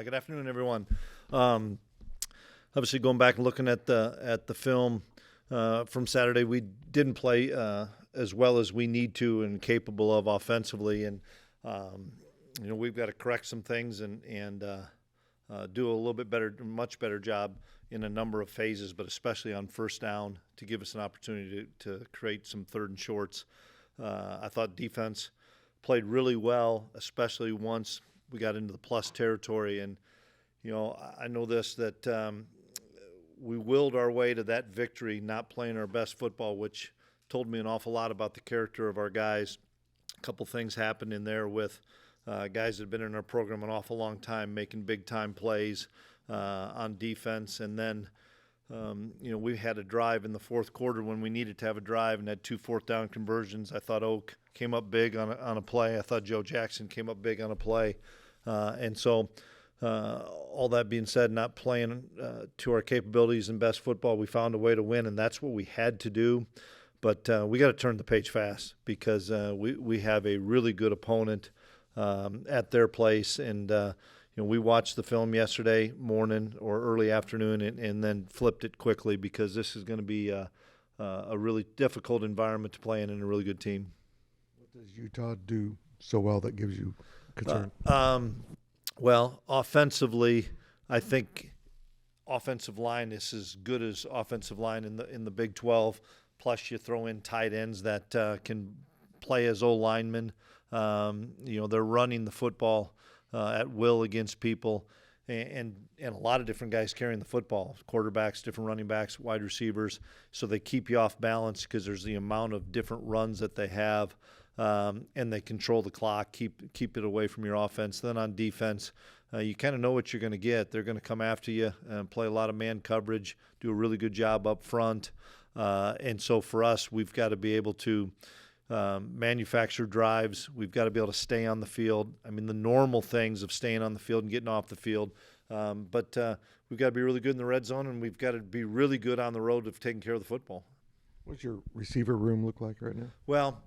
Good afternoon, everyone. Obviously, going back and looking at the film from Saturday, we didn't play as well as we need to and capable of offensively, and we've got to correct some things and do a little bit better, much better job in a number of phases, but especially on first down to give us an opportunity to create some third and shorts. I thought defense played really well, especially once we got into the plus territory. And, I know that we willed our way to that victory, not playing our best football, which told me an awful lot about the character of our guys. A couple things happened in there with guys that have been in our program an awful long time, making big-time plays on defense. And then, we had a drive in the fourth quarter when we needed to have a drive and had 2 fourth-down conversions. I thought Oak came up big on a play. I thought Joe Jackson came up big on a play. And so all that being said, not playing to our capabilities and best football, we found a way to win, and that's what we had to do. But we got to turn the page fast because we have a really good opponent at their place. And, we watched the film yesterday morning or early afternoon and then flipped it quickly because this is going to be a really difficult environment to play in and a really good team. What does Utah do so well that gives you concern? Well, offensively, I think offensive line is as good as offensive line in the Big 12. Plus, you throw in tight ends that can play as O-linemen. They're running the football at will against people, and a lot of different guys carrying the football, quarterbacks, different running backs, wide receivers, so they keep you off balance because there's the amount of different runs that they have, and they control the clock, keep it away from your offense. Then on defense, you kind of know what you're going to get. They're going to come after you and play a lot of man coverage, do a really good job up front, and so for us, we've got to be able to manufacture drives. We've got to be able to stay on the field. I mean, the normal things of staying on the field and getting off the field. But we've got to be really good in the red zone, and we've got to be really good on the road of taking care of the football. What's your receiver room look like right now? Well,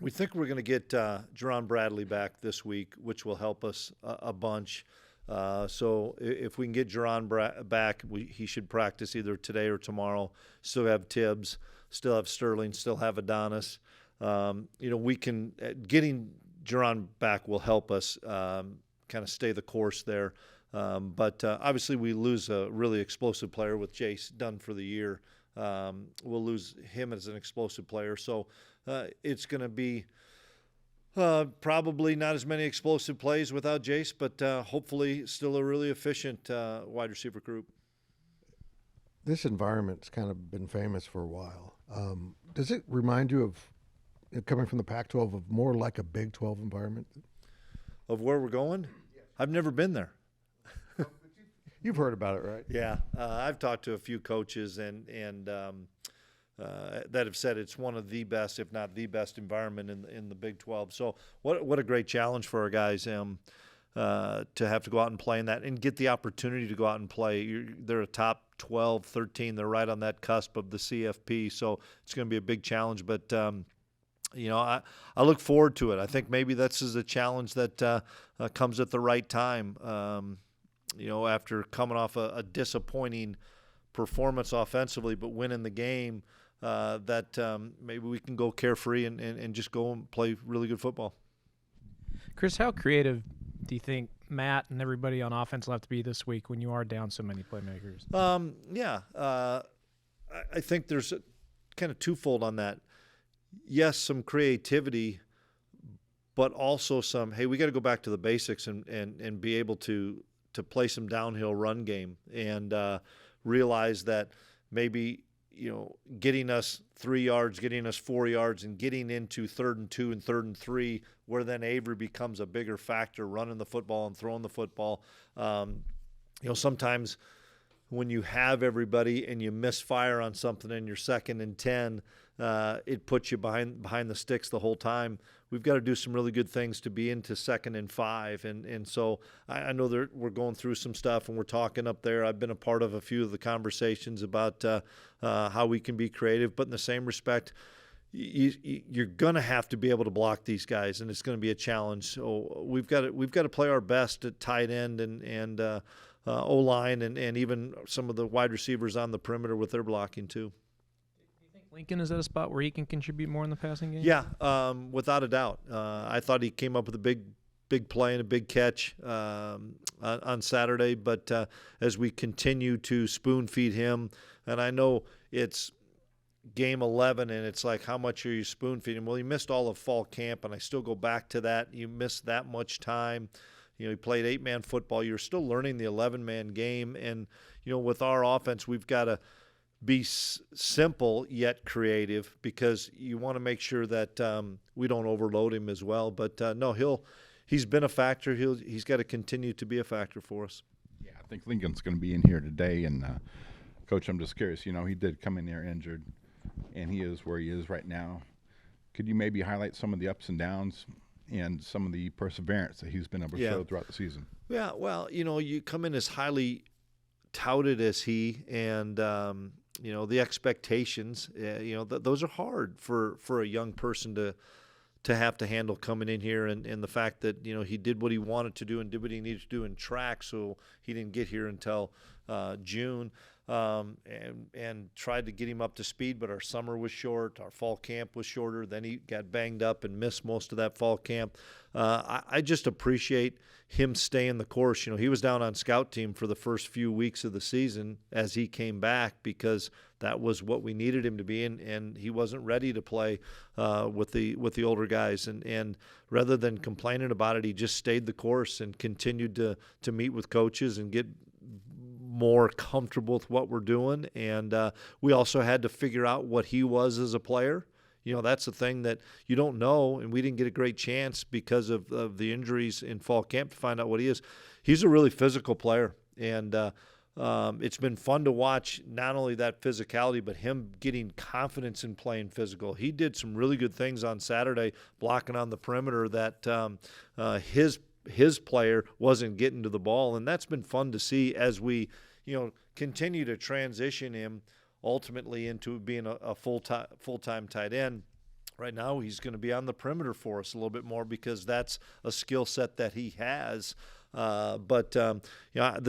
we think we're going to get Jerron Bradley back this week, which will help us a bunch. So if we can get Jerron back, he should practice either today or tomorrow. Still have Tibbs, still have Sterling, still have Adonis. We can getting Jerron back will help us kind of stay the course there. But obviously we lose a really explosive player with Jace done for the year. We'll lose him as an explosive player. So it's going to be probably not as many explosive plays without Jace, but hopefully still a really efficient wide receiver group. This environment's kind of been famous for a while. Does it remind you of, coming from the Pac-12, of more like a Big 12 environment? Of where we're going? Yes. I've never been there. You've heard about it, right? Yeah. I've talked to a few coaches and that have said it's one of the best, if not the best environment in the Big 12. So what a great challenge for our guys to have to go out and play in that and get the opportunity to go out and play. They're a top 12, 13. They're right on that cusp of the CFP. So it's going to be a big challenge. But I look forward to it. I think maybe this is a challenge that comes at the right time. After coming off a disappointing performance offensively, but winning the game, that maybe we can go carefree and just go and play really good football. Chris, how creative do you think Matt and everybody on offense will have to be this week when you are down so many playmakers? I think there's kind of twofold on that. Yes, some creativity, but also some, hey, we got to go back to the basics and be able to play some downhill run game and realize that maybe, getting us 3 yards, getting us 4 yards, and getting into 3rd and 2 and 3rd and 3, where then Avery becomes a bigger factor running the football and throwing the football. Sometimes when you have everybody and you misfire on something and you're 2nd and 10, it puts you behind the sticks the whole time. We've got to do some really good things to be into 2nd and 5. And so I know that we're going through some stuff and we're talking up there. I've been a part of a few of the conversations about how we can be creative. But in the same respect, you're going to have to be able to block these guys, and it's going to be a challenge. So we've got to play our best at tight end and O-line and even some of the wide receivers on the perimeter with their blocking too. Do you think Lincoln is at a spot where he can contribute more in the passing game? Yeah, without a doubt. I thought he came up with a big play and a big catch on Saturday, but as we continue to spoon feed him, and I know it's game 11 and it's like, how much are you spoon feeding? Well, he missed all of fall camp, and I still go back to that. You missed that much time. He played 8-man football. You're still learning the 11-man game, and with our offense, we've got to be simple yet creative, because you want to make sure that we don't overload him as well. But no, he's been a factor. He's got to continue to be a factor for us. Yeah, I think Lincoln's going to be in here today. And Coach, I'm just curious. He did come in there injured, and he is where he is right now. Could you maybe highlight some of the ups and downs and some of the perseverance that he's been able to show throughout the season? Yeah, well, you come in as highly touted as he, and the expectations, those are hard for a young person to have to handle coming in here, and the fact that he did what he wanted to do and did what he needed to do in track, so he didn't get here until June, and tried to get him up to speed, but our summer was short, our fall camp was shorter, then he got banged up and missed most of that fall camp. I just appreciate him staying the course. He was down on scout team for the first few weeks of the season as he came back, because that was what we needed him to be, and he wasn't ready to play with the older guys. And rather than complaining about it, he just stayed the course and continued to meet with coaches and get more comfortable with what we're doing. And we also had to figure out what he was as a player. That's the thing that you don't know, and we didn't get a great chance because of the injuries in fall camp to find out what he is. He's a really physical player, and it's been fun to watch not only that physicality, but him getting confidence in playing physical. He did some really good things on Saturday, blocking on the perimeter that his player wasn't getting to the ball, and that's been fun to see as we continue to transition him ultimately into being a full-time tight end. Right now he's going to be on the perimeter for us a little bit more, because that's a skill set that he has. But the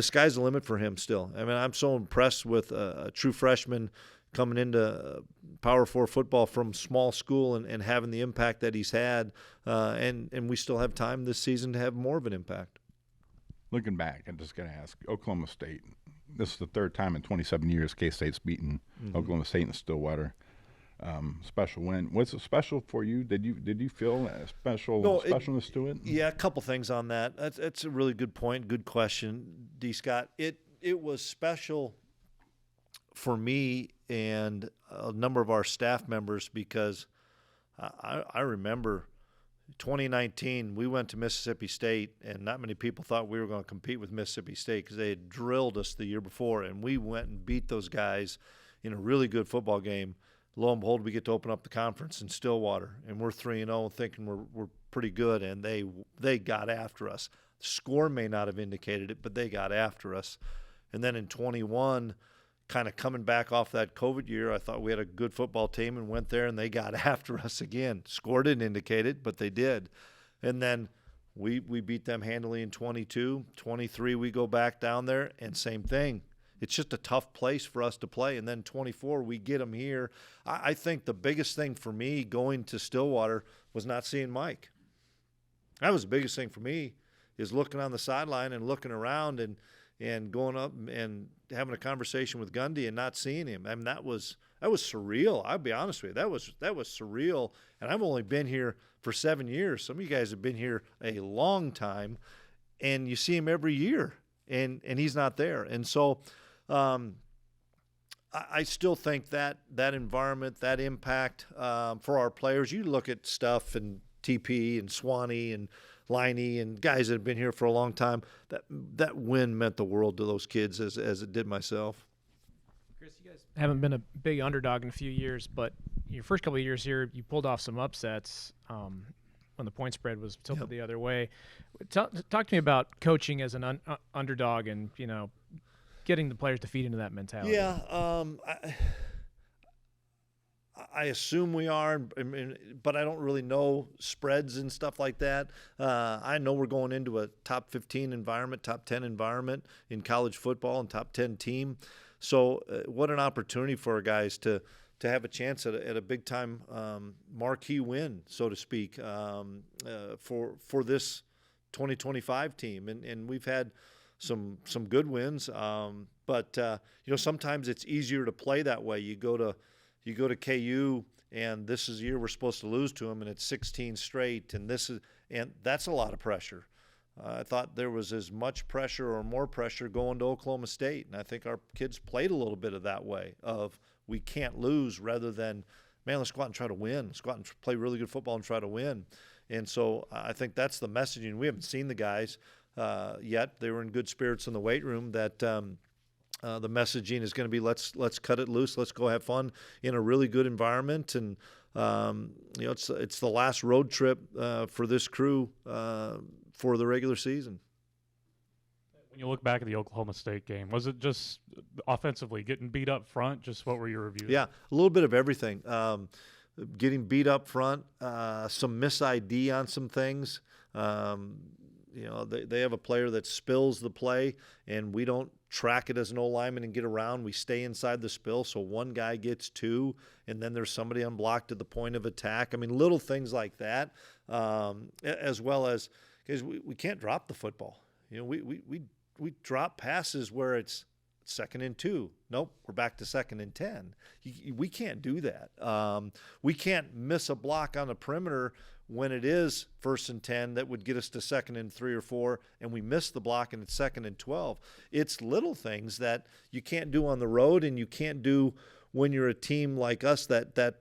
sky's the limit for him still. I mean, I'm so impressed with a true freshman coming into Power 4 football from small school and having the impact that he's had. And we still have time this season to have more of an impact. Looking back, I'm just going to ask, Oklahoma State, this is the third time in 27 years K-State's beaten Oklahoma State and Stillwater. Special win. Was it special for you? Did you feel a specialness to it? Yeah, a couple things on that. That's a really good point. Good question, D. Scott. It was special for me and a number of our staff members, because I remember 2019 we went to Mississippi State, and not many people thought we were going to compete with Mississippi State because they had drilled us the year before, and we went and beat those guys in a really good football game. Lo and behold, we get to open up the conference in Stillwater, and we're 3-0, thinking we're pretty good, and they got after us. The score may not have indicated it, but they got after us. And then in 21, kind of coming back off that COVID year, I thought we had a good football team, and went there and they got after us again. Score didn't indicate it, but they did. And then we beat them handily in 22. 23, we go back down there, and same thing. It's just a tough place for us to play. And then 24, we get them here. I think the biggest thing for me going to Stillwater was not seeing Mike. That was the biggest thing for me, is looking on the sideline and looking around and going up and having a conversation with Gundy and not seeing him. I mean, that was surreal. I'll be honest with you. That was surreal. And I've only been here for 7 years. Some of you guys have been here a long time, and you see him every year, and he's not there. And so I still think that environment, that impact for our players. You look at stuff and TP and Swanee and Liney and guys that have been here for a long time. That win meant the world to those kids as it did myself. Chris, you guys haven't been a big underdog in a few years, but your first couple of years here, you pulled off some upsets when the point spread was tilted the other way. Talk to me about coaching as an underdog and getting the players to feed into that mentality. Yeah, I assume we are, but I don't really know spreads and stuff like that. I know we're going into a top 15 environment, top 10 environment in college football and top 10 team. So what an opportunity for our guys to have a chance at a big time marquee win, so to speak, for this 2025 team. And we've had some good wins, but sometimes it's easier to play that way. You go to KU, and this is the year we're supposed to lose to them, and it's 16 straight, and that's a lot of pressure. I thought there was as much pressure or more pressure going to Oklahoma State, and I think our kids played a little bit of that way of we can't lose rather than, man, let's go out and try to win. Let's go out and play really good football and try to win. And so I think that's the messaging. We haven't seen the guys yet. They were in good spirits in the weight room. That the messaging is going to be let's cut it loose. Let's go have fun in a really good environment. And it's the last road trip for this crew for the regular season. When you look back at the Oklahoma State game, was it just offensively getting beat up front? Just what were your reviews? Yeah, a little bit of everything. Getting beat up front, some mis-ID on some things. They have a player that spills the play, and we don't track it as an O-lineman and get around. We stay inside the spill, so one guy gets two, and then there's somebody unblocked at the point of attack. I mean, little things like that, as well as because we can't drop the football. We drop passes where it's 2nd and 2. Nope, we're back to 2nd and 10. We can't do that. We can't miss a block on the perimeter when it is 1st and 10 that would get us to 2nd and 3 or 4, and we miss the block and it's 2nd and 12. It's little things that you can't do on the road, and you can't do when you're a team like us that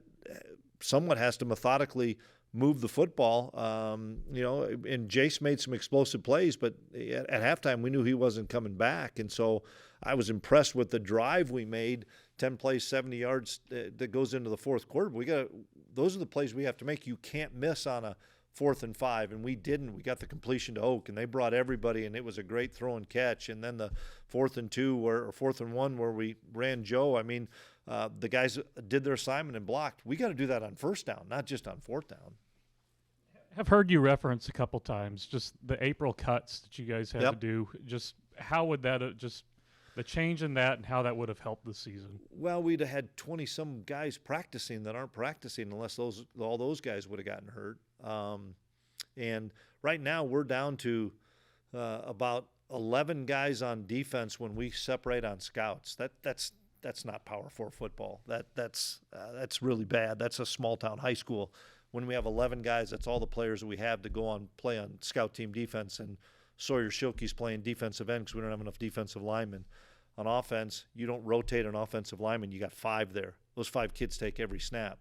somewhat has to methodically move the football. And Jace made some explosive plays, but at halftime we knew he wasn't coming back. And so I was impressed with the drive we made, 10 plays, 70 yards that goes into the fourth quarter. Those are the plays we have to make. You can't miss on a 4th and 5, and we didn't. We got the completion to Oak, and they brought everybody, and it was a great throw and catch. And then the 4th and 2 or 4th and 1 where we ran Joe. I mean, the guys did their assignment and blocked. We got to do that on 1st down, not just on 4th down. I've heard you reference a couple times just the April cuts that you guys had Yep. to do. Just how would that just the change in that and how that would have helped the season? Well, we'd have had 20-some guys practicing that aren't practicing unless all those guys would have gotten hurt. And right now we're down to about 11 guys on defense when we separate on scouts. That's not Power 4 football. That's really bad. That's a small town high school. When we have 11 guys, that's all the players that we have to go on play on scout team defense. And Sawyer Schilke's playing defensive end because we don't have enough defensive linemen. On offense, you don't rotate an offensive lineman. You got 5 there. Those 5 kids take every snap.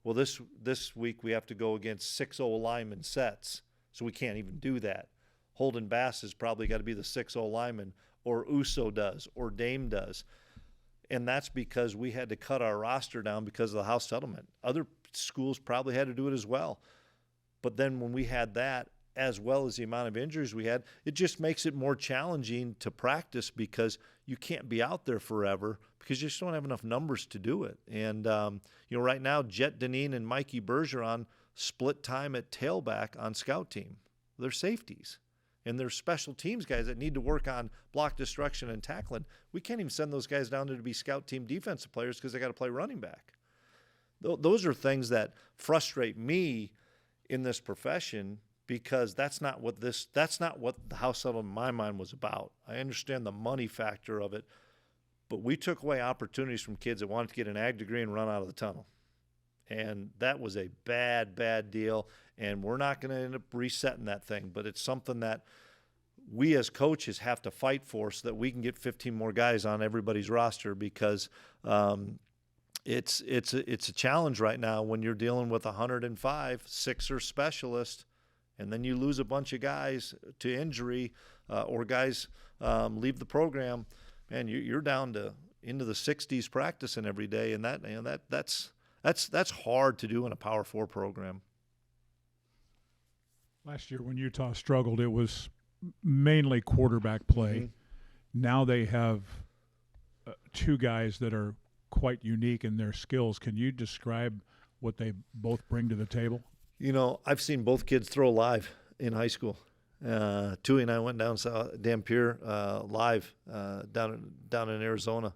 Well, this week we have to go against 6 lineman sets, so we can't even do that. Holden Bass has probably got to be the 6 lineman, or Uso does, or Dame does. And that's because we had to cut our roster down because of the house settlement. Other schools probably had to do it as well. But then when we had that, as well as the amount of injuries we had, it just makes it more challenging to practice because you can't be out there forever because you just don't have enough numbers to do it. And, right now, Jet Deneen and Mikey Bergeron split time at tailback on scout team. They're safeties. And they're special teams guys that need to work on block destruction and tackling. We can't even send those guys down there to be scout team defensive players because they got to play running back. Those are things that frustrate me in this profession because that's not what the house settlement in my mind was about. I understand the money factor of it, but we took away opportunities from kids that wanted to get an ag degree and run out of the tunnel. And that was a bad, bad deal, and we're not going to end up resetting that thing, but it's something that we as coaches have to fight for so that we can get 15 more guys on everybody's roster because it's a challenge right now when you're dealing with 105 6er specialists, and then you lose a bunch of guys to injury or guys leave the program, man, you're down to into the 60s practicing every day, and that's hard to do in a Power 4 program. Last year when Utah struggled, it was mainly quarterback play. Mm-hmm. Now they have 2 guys that are quite unique in their skills. Can you describe what they both bring to the table? You know, I've seen both kids throw live in high school. Tui and I went down to Dampier live down in Arizona,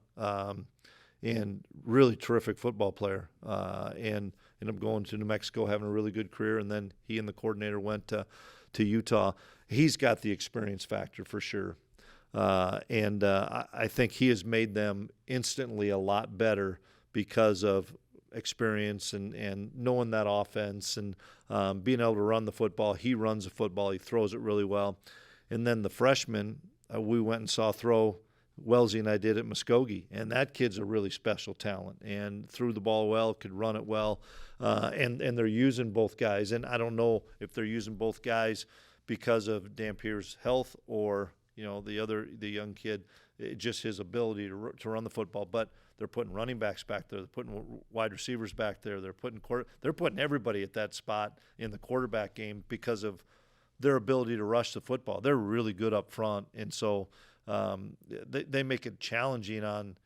and really terrific football player. And ended up going to New Mexico, having a really good career. And then he and the coordinator went to Utah. He's got the experience factor for sure. And I think he has made them instantly a lot better because of experience and knowing that offense and being able to run the football. He runs the football. He throws it really well. And then the freshman, we went and saw throw, Wellesley and I did at Muskogee, and that kid's a really special talent and threw the ball well, could run it well, and they're using both guys. And I don't know if they're using both guys because of Dampier's health or the young kid, just his ability to run the football. But they're putting running backs back there. They're putting wide receivers back there. They're putting everybody at that spot in the quarterback game because of their ability to rush the football. They're really good up front, and so they make it challenging on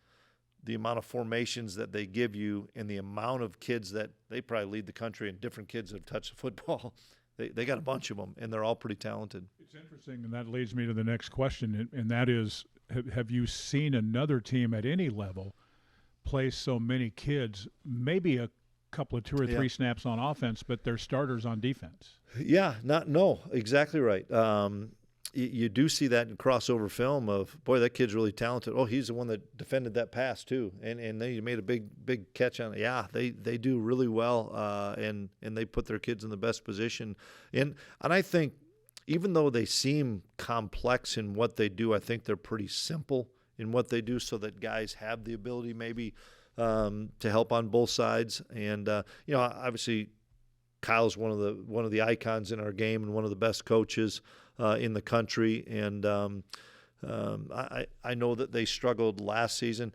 the amount of formations that they give you and the amount of kids that they probably lead the country and different kids that have touched the football. They got a bunch of them, and they're all pretty talented. It's interesting, and that leads me to the next question, and that is, have you seen another team at any level play so many kids, maybe a couple of 2 or 3 snaps on offense, but they're starters on defense? Yeah, exactly right. You do see that in crossover film of, boy, that kid's really talented. Oh, he's the one that defended that pass too, and then he made a big catch on it. Yeah, they do really well, and they put their kids in the best position. And I think even though they seem complex in what they do, I think they're pretty simple in what they do, so that guys have the ability maybe to help on both sides. And obviously, Kyle's one of the icons in our game and one of the best coaches in the country. And I know that they struggled last season.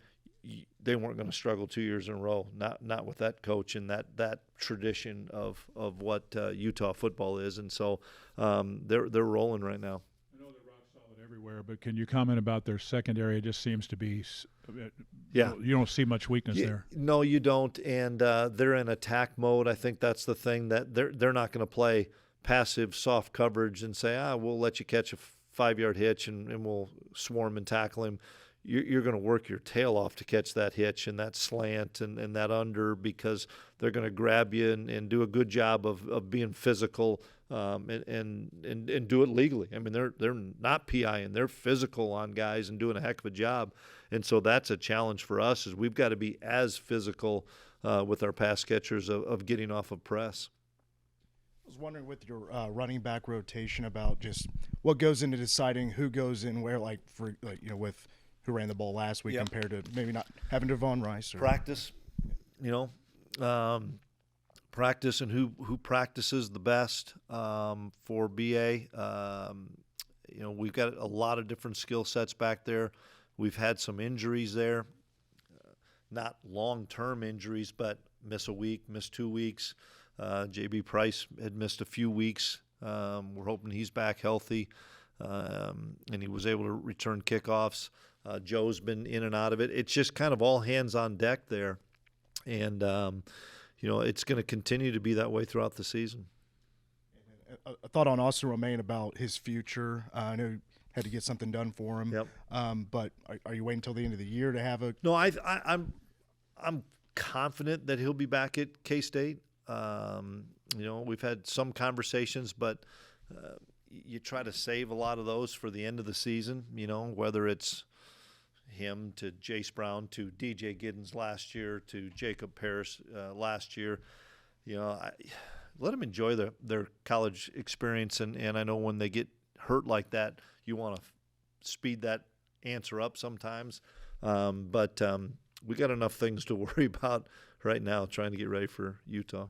They weren't going to struggle 2 years in a row, not with that coach and that tradition of what Utah football is. And so they're rolling right now. I know they're rock solid everywhere, but can you comment about their secondary? It just seems to be Yeah. You don't see much weakness there. No, you don't. And they're in attack mode. I think that's the thing, that they're not going to play passive soft coverage and say, we'll let you catch a 5-yard hitch and we'll swarm and tackle him. You're going to work your tail off to catch that hitch and that slant and that under, because they're going to grab you and do a good job of being physical and do it legally. I mean, they're not PIing, they're physical on guys and doing a heck of a job. And so that's a challenge for us, is we've got to be as physical with our pass catchers of getting off of press. I was wondering, with your running back rotation, about just what goes into deciding who goes in where, with who ran the ball last week compared to maybe not having Devon Rice. Practice, practice and who practices the best for BA. We've got a lot of different skill sets back there. We've had some injuries there, not long-term injuries, but miss a week, miss 2 weeks. J.B. Price had missed a few weeks. We're hoping he's back healthy, and he was able to return kickoffs. Joe's been in and out of it. It's just kind of all hands on deck there, and it's going to continue to be that way throughout the season. A thought on Austin Romaine about his future. I know you had to get something done for him. Yep. But are you waiting until the end of the year to have a? No, I'm confident that he'll be back at K-State. We've had some conversations, but you try to save a lot of those for the end of the season. Whether it's him to Jace Brown to DJ Giddens last year to Jacob Parrish last year. Let them enjoy their college experience. And I know when they get hurt like that, you want to speed that answer up sometimes. But we got enough things to worry about right now trying to get ready for Utah.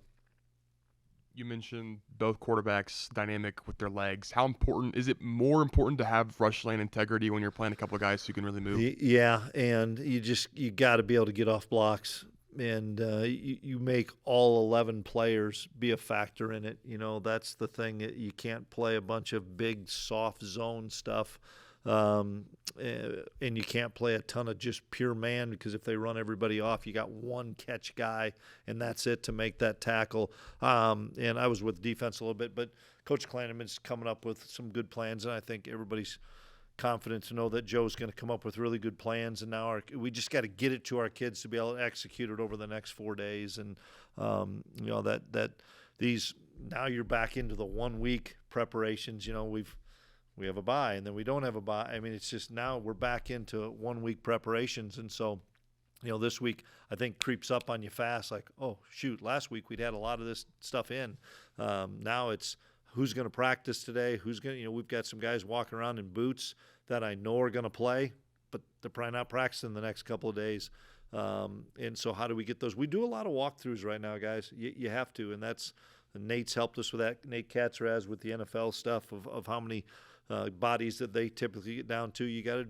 You mentioned both quarterbacks dynamic with their legs. How important is it? More important to have rush lane integrity when you're playing a couple of guys who can really move? Yeah, and you got to be able to get off blocks, and you make all 11 players be a factor in it. That's the thing. You can't play a bunch of big soft zone stuff and you can't play a ton of just pure man, because if they run everybody off, you got one catch guy, and that's it to make that tackle. And I was with defense a little bit, but Coach Klieman's coming up with some good plans, and I think everybody's confident to know that Joe's going to come up with really good plans. And now we just got to get it to our kids to be able to execute it over the next 4 days. And now you're back into the 1 week preparations. We have a bye, and then we don't have a bye. I mean, it's just now we're back into 1 week preparations. And so, this week I think creeps up on you fast. Like, oh shoot, last week we'd had a lot of this stuff in. Now it's who's going to practice today? Who's going to, we've got some guys walking around in boots that I know are going to play, but they're probably not practicing the next couple of days. And so how do we get those? We do a lot of walkthroughs right now, guys. You have to, and Nate's helped us with that. Nate Katzer with the NFL stuff of how many bodies that they typically get down to. You got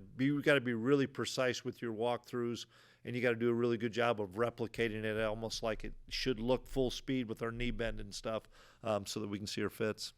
to be really precise with your walkthroughs, and you got to do a really good job of replicating it almost like it should look full speed with our knee bend and stuff, so that we can see our fits.